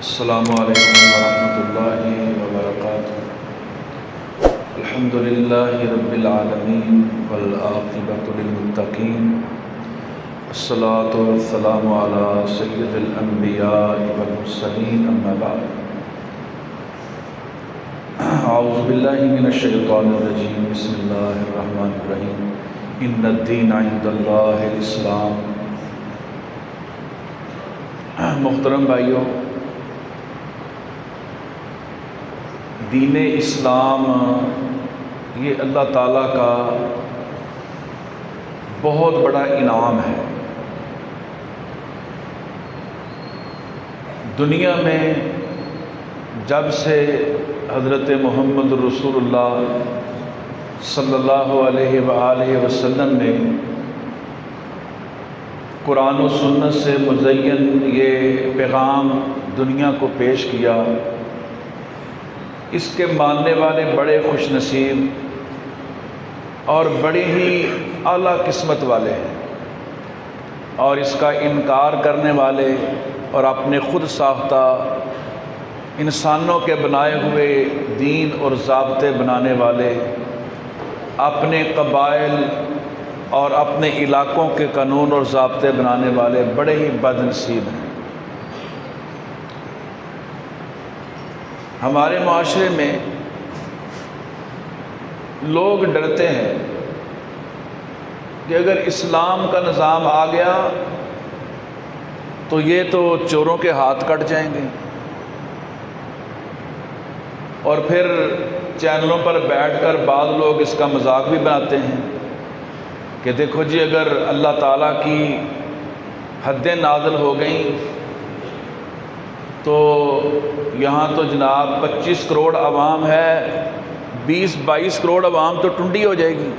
السلام علیکم ورحمۃ اللہ وبرکاتہ۔ الحمد للہ رب العالمین والعاقبۃ للمتقین، الصلاۃ والسلام علی سید الانبیاء والمرسلین، اما بعد۔ اعوذ باللہ من الشیطان الرجیم، بسم اللہ الرحمن الرحیم۔ ان الدین عند اللہ الاسلام۔ محترم بھائیوں، دین اسلام یہ اللہ تعالیٰ کا بہت بڑا انعام ہے۔ دنیا میں جب سے حضرت محمد رسول اللہ صلی اللہ علیہ وآلہ وسلم نے قرآن و سنت سے مزین یہ پیغام دنیا کو پیش کیا، اس کے ماننے والے بڑے خوش نصیب اور بڑی ہی اعلیٰ قسمت والے ہیں، اور اس کا انکار کرنے والے اور اپنے خود ساختہ انسانوں کے بنائے ہوئے دین اور ضابطے بنانے والے، اپنے قبائل اور اپنے علاقوں کے قانون اور ضابطے بنانے والے بڑے ہی بد نصیب ہیں۔ ہمارے معاشرے میں لوگ ڈرتے ہیں کہ اگر اسلام کا نظام آ گیا تو یہ تو چوروں کے ہاتھ کٹ جائیں گے، اور پھر چینلوں پر بیٹھ کر بعض لوگ اس کا مذاق بھی بناتے ہیں کہ دیکھو جی، اگر اللہ تعالیٰ کی حدیں نازل ہو گئیں تو یہاں تو جناب 25 کروڑ عوام ہے، 20-22 کروڑ عوام تو ٹنڈی ہو جائے گی،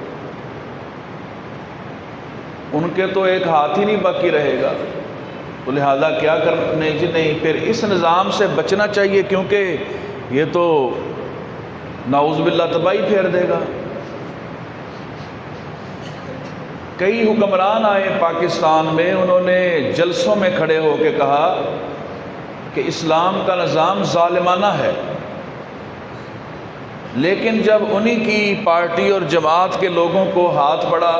ان کے تو ایک ہاتھ ہی نہیں باقی رہے گا، تو لہذا کیا کرنے جی، نہیں، پھر اس نظام سے بچنا چاہیے کیونکہ یہ تو نعوذ باللہ تباہی پھیر دے گا۔ کئی حکمران آئے پاکستان میں، انہوں نے جلسوں میں کھڑے ہو کے کہا کہ اسلام کا نظام ظالمانہ ہے، لیکن جب انہی کی پارٹی اور جماعت کے لوگوں کو ہاتھ پڑا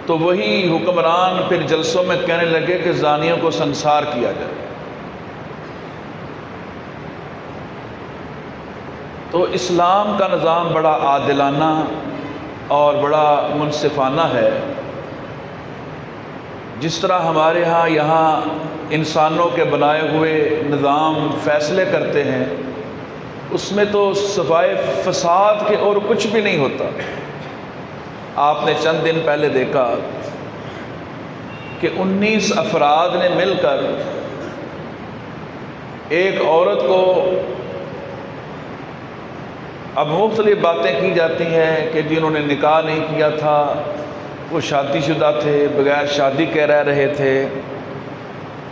تو وہی حکمران پھر جلسوں میں کہنے لگے کہ زانیوں کو سنسار کیا جائے۔ تو اسلام کا نظام بڑا عادلانہ اور بڑا منصفانہ ہے۔ جس طرح ہمارے ہاں یہاں انسانوں کے بنائے ہوئے نظام فیصلے کرتے ہیں، اس میں تو سوائے فساد کے اور کچھ بھی نہیں ہوتا۔ آپ نے چند دن پہلے دیکھا کہ 19 افراد نے مل کر ایک عورت کو، اب مختلف باتیں کی جاتی ہیں کہ جنہوں نے نکاح نہیں کیا تھا، وہ شادی شدہ تھے، بغیر شادی کے رہ رہے تھے،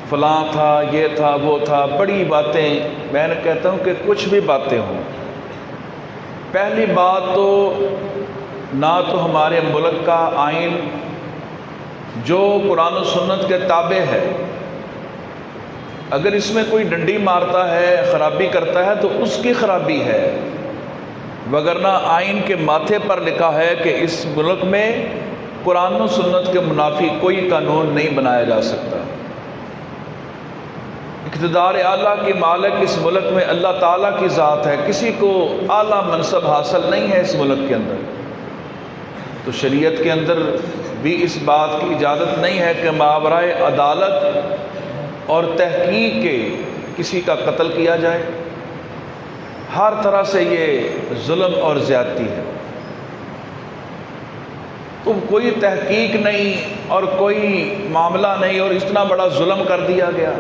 فلاں تھا، یہ تھا، وہ تھا، بڑی باتیں۔ میں نے کہتا ہوں کہ کچھ بھی باتیں ہوں، پہلی بات تو نہ تو ہمارے ملک کا آئین جو قرآن و سنت کے تابع ہے، اگر اس میں کوئی ڈنڈی مارتا ہے، خرابی کرتا ہے تو اس کی خرابی ہے، وگرنہ آئین کے ماتھے پر لکھا ہے کہ اس ملک میں قرآن و سنت کے منافی کوئی قانون نہیں بنایا جا سکتا۔ اقتدار اعلیٰ کی مالک اس ملک میں اللہ تعالیٰ کی ذات ہے، کسی کو اعلیٰ منصب حاصل نہیں ہے اس ملک کے اندر۔ تو شریعت کے اندر بھی اس بات کی اجازت نہیں ہے کہ ماورائے عدالت اور تحقیق کے کسی کا قتل کیا جائے۔ ہر طرح سے یہ ظلم اور زیادتی ہے۔ تو کوئی تحقیق نہیں اور کوئی معاملہ نہیں، اور اتنا بڑا ظلم کر دیا گیا۔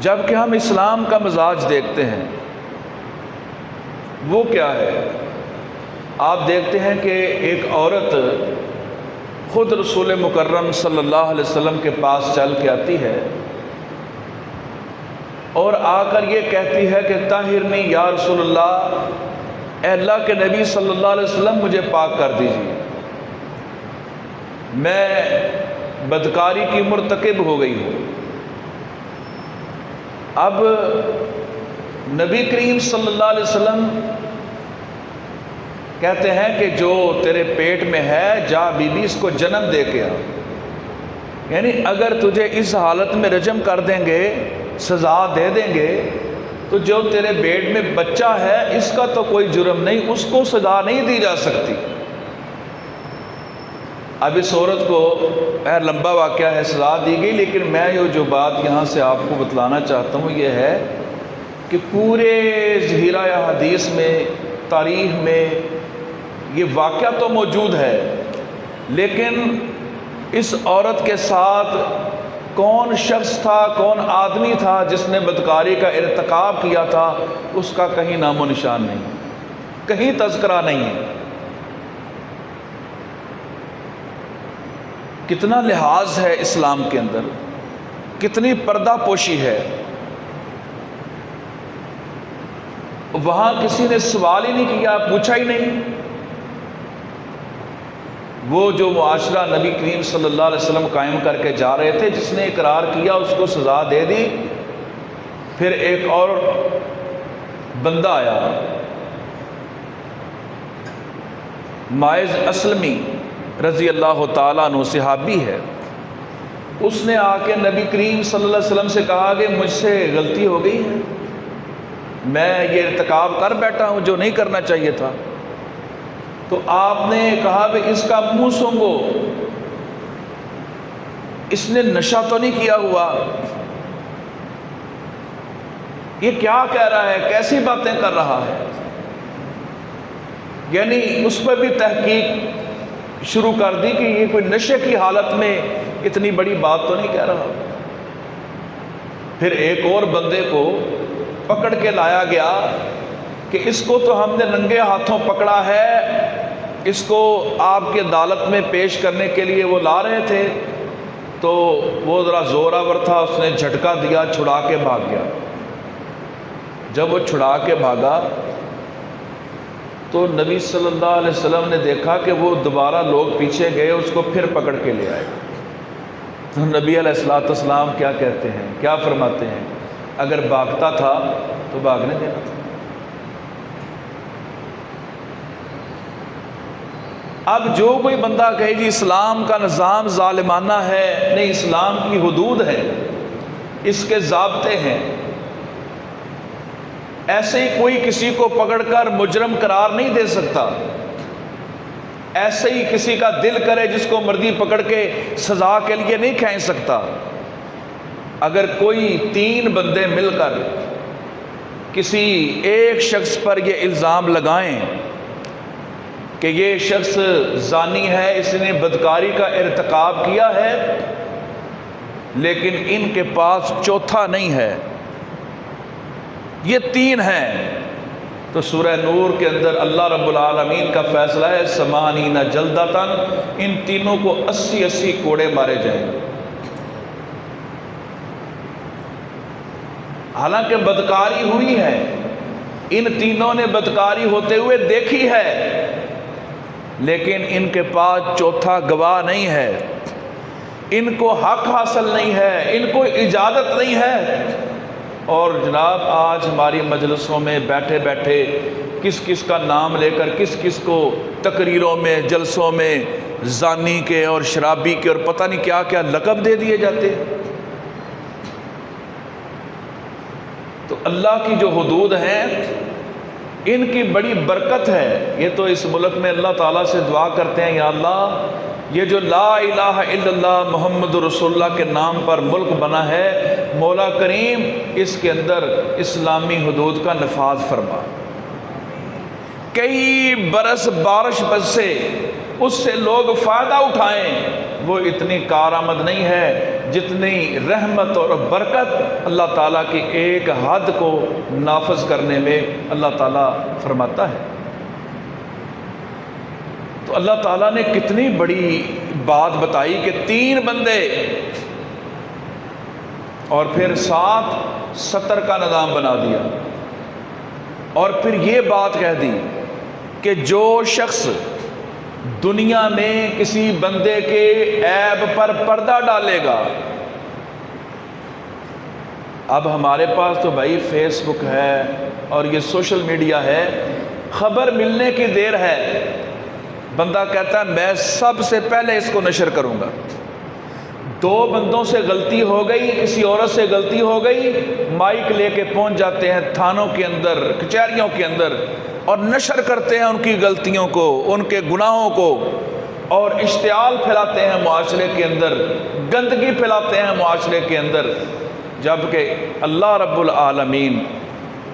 جبکہ ہم اسلام کا مزاج دیکھتے ہیں، وہ کیا ہے؟ آپ دیکھتے ہیں کہ ایک عورت خود رسول مکرم صلی اللہ علیہ وسلم کے پاس چل کے آتی ہے اور آ کر یہ کہتی ہے کہ طاہرنی یا رسول اللہ، اے اللہ کے نبی صلی اللہ علیہ وسلم مجھے پاک کر دیجیے، میں بدکاری کی مرتکب ہو گئی ہوں۔ اب نبی کریم صلی اللہ علیہ وسلم کہتے ہیں کہ جو تیرے پیٹ میں ہے جا بی بی اس کو جنم دے کے آ، یعنی اگر تجھے اس حالت میں رجم کر دیں گے، سزا دے دیں گے، تو جو تیرے پیٹ میں بچہ ہے اس کا تو کوئی جرم نہیں، اس کو سزا نہیں دی جا سکتی۔ اب اس عورت کو لمبا واقعہ ہے، سزا دی گئی، لیکن میں جو بات یہاں سے آپ کو بتلانا چاہتا ہوں یہ ہے کہ پورے ذخیرہ حدیث میں، تاریخ میں یہ واقعہ تو موجود ہے، لیکن اس عورت کے ساتھ کون شخص تھا، کون آدمی تھا جس نے بدکاری کا ارتکاب کیا تھا، اس کا کہیں نام و نشان نہیں، کہیں تذکرہ نہیں ہے۔ کتنا لحاظ ہے اسلام کے اندر، کتنی پردہ پوشی ہے۔ وہاں کسی نے سوال ہی نہیں کیا، پوچھا ہی نہیں۔ وہ جو معاشرہ نبی کریم صلی اللہ علیہ وسلم قائم کر کے جا رہے تھے، جس نے اقرار کیا اس کو سزا دے دی۔ پھر ایک اور بندہ آیا، ماعز اسلمی رضی اللہ تعالیٰ عنہ، صحابی ہے، اس نے آ کے نبی کریم صلی اللہ علیہ وسلم سے کہا کہ مجھ سے غلطی ہو گئی ہے، میں یہ ارتکاب کر بیٹھا ہوں جو نہیں کرنا چاہیے تھا۔ تو آپ نے کہا کہ اس کا منہ سونگو، اس نے نشہ تو نہیں کیا ہوا، یہ کیا کہہ رہا ہے، کیسی باتیں کر رہا ہے، یعنی اس پر بھی تحقیق شروع کر دی کہ یہ کوئی نشے کی حالت میں اتنی بڑی بات تو نہیں کہہ رہا۔ پھر ایک اور بندے کو پکڑ کے لایا گیا کہ اس کو تو ہم نے ننگے ہاتھوں پکڑا ہے، اس کو آپ کی عدالت میں پیش کرنے کے لیے وہ لا رہے تھے، تو وہ ذرا زوراور تھا، اس نے جھٹکا دیا، چھڑا کے بھاگ گیا۔ جب وہ چھڑا کے بھاگا تو نبی صلی اللہ علیہ وسلم نے دیکھا کہ وہ دوبارہ لوگ پیچھے گئے، اس کو پھر پکڑ کے لے آئے۔ تو نبی علیہ السلام کیا کہتے ہیں، کیا فرماتے ہیں؟ اگر بھاگتا تھا تو بھاگنے دینا تھا۔ اب جو کوئی بندہ کہے جی اسلام کا نظام ظالمانہ ہے، نہیں، اسلام کی حدود ہے، اس کے ضابطے ہیں، ایسے ہی کوئی کسی کو پکڑ کر مجرم قرار نہیں دے سکتا، ایسے ہی کسی کا دل کرے جس کو مرضی پکڑ کے سزا کے لیے نہیں کھینچ سکتا۔ اگر کوئی 3 بندے مل کر کسی ایک شخص پر یہ الزام لگائیں کہ یہ شخص زانی ہے، اس نے بدکاری کا ارتکاب کیا ہے، لیکن ان کے پاس چوتھا نہیں ہے، یہ 3 ہیں، تو سورہ نور کے اندر اللہ رب العالمین کا فیصلہ ہے 80 جلدتاً، ان تینوں کو 80 کوڑے مارے جائیں گے۔ حالانکہ بدکاری ہوئی ہے، ان تینوں نے بدکاری ہوتے ہوئے دیکھی ہے، لیکن ان کے پاس چوتھا گواہ نہیں ہے، ان کو حق حاصل نہیں ہے، ان کو اجازت نہیں ہے۔ اور جناب آج ہماری مجلسوں میں بیٹھے بیٹھے کس کس کا نام لے کر کس کس کو تقریروں میں، جلسوں میں زانی کے اور شرابی کے اور پتہ نہیں کیا کیا لقب دے دیے جاتے۔ تو اللہ کی جو حدود ہیں ان کی بڑی برکت ہے۔ یہ تو اس ملک میں اللہ تعالیٰ سے دعا کرتے ہیں، یا اللہ یہ جو لا الہ الا اللہ محمد رسول اللہ کے نام پر ملک بنا ہے، مولا کریم اس کے اندر اسلامی حدود کا نفاذ فرما۔ کئی برس بارش برسے، اس سے لوگ فائدہ اٹھائیں، وہ اتنی کارآمد نہیں ہے جتنی رحمت اور برکت اللہ تعالیٰ کی ایک حد کو نافذ کرنے میں اللہ تعالیٰ فرماتا ہے۔ تو اللہ تعالیٰ نے کتنی بڑی بات بتائی کہ 3 بندے اور پھر 70 کا نظام بنا دیا، اور پھر یہ بات کہہ دی کہ جو شخص دنیا میں کسی بندے کے عیب پر پردہ ڈالے گا، اب ہمارے پاس تو بھائی فیس بک ہے اور یہ سوشل میڈیا ہے، خبر ملنے کی دیر ہے، بندہ کہتا ہے میں سب سے پہلے اس کو نشر کروں گا۔ دو بندوں سے غلطی ہو گئی، کسی عورت سے غلطی ہو گئی، مائک لے کے پہنچ جاتے ہیں تھانوں کے اندر، کچہریوں کے اندر، اور نشر کرتے ہیں ان کی غلطیوں کو، ان کے گناہوں کو، اور اشتعال پھیلاتے ہیں معاشرے کے اندر، گندگی پھیلاتے ہیں معاشرے کے اندر، جبکہ اللہ رب العالمین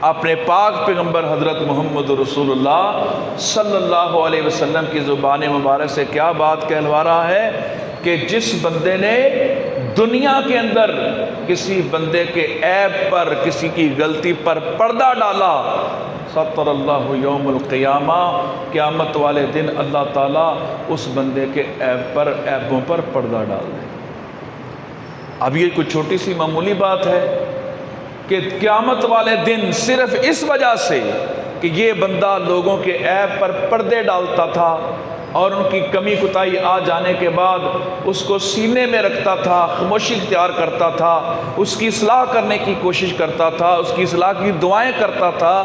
اپنے پاک پیغمبر حضرت محمد رسول اللہ صلی اللہ علیہ وسلم کی زبان مبارک سے کیا بات کہلوا رہا ہے کہ جس بندے نے دنیا کے اندر کسی بندے کے عیب پر، کسی کی غلطی پر پردہ ڈالا، ستر اللہ یوم القیامہ، قیامت والے دن اللہ تعالیٰ اس بندے کے عیبوں پر پردہ ڈال دے۔ اب یہ کوئی چھوٹی سی معمولی بات ہے کہ قیامت والے دن صرف اس وجہ سے کہ یہ بندہ لوگوں کے عیب پر پردے ڈالتا تھا اور ان کی کمی کوتاہی آ جانے کے بعد اس کو سینے میں رکھتا تھا، خاموشی اختیار کرتا تھا، اس کی اصلاح کرنے کی کوشش کرتا تھا، اس کی اصلاح کی دعائیں کرتا تھا،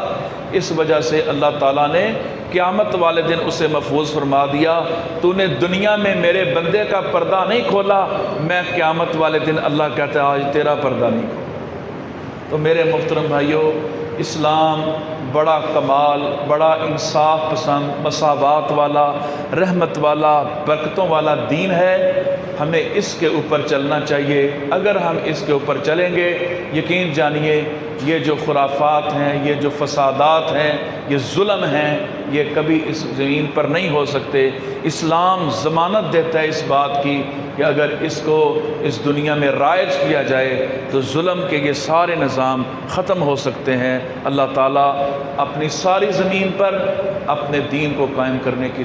اس وجہ سے اللہ تعالیٰ نے قیامت والے دن اسے محفوظ فرما دیا، تو نے دنیا میں میرے بندے کا پردہ نہیں کھولا، میں قیامت والے دن اللہ کہتا ہے آج تیرا پردہ نہیں کھولا۔ تو میرے محترم بھائیوں، اسلام بڑا کمال، بڑا انصاف پسند، مساوات والا، رحمت والا، برکتوں والا دین ہے، ہمیں اس کے اوپر چلنا چاہیے۔ اگر ہم اس کے اوپر چلیں گے، یقین جانیے یہ جو خرافات ہیں، یہ جو فسادات ہیں، یہ ظلم ہیں، یہ کبھی اس زمین پر نہیں ہو سکتے۔ اسلام ضمانت دیتا ہے اس بات کی کہ اگر اس کو اس دنیا میں رائج کیا جائے تو ظلم کے یہ سارے نظام ختم ہو سکتے ہیں۔ اللہ تعالیٰ اپنی ساری زمین پر اپنے دین کو قائم کرنے کی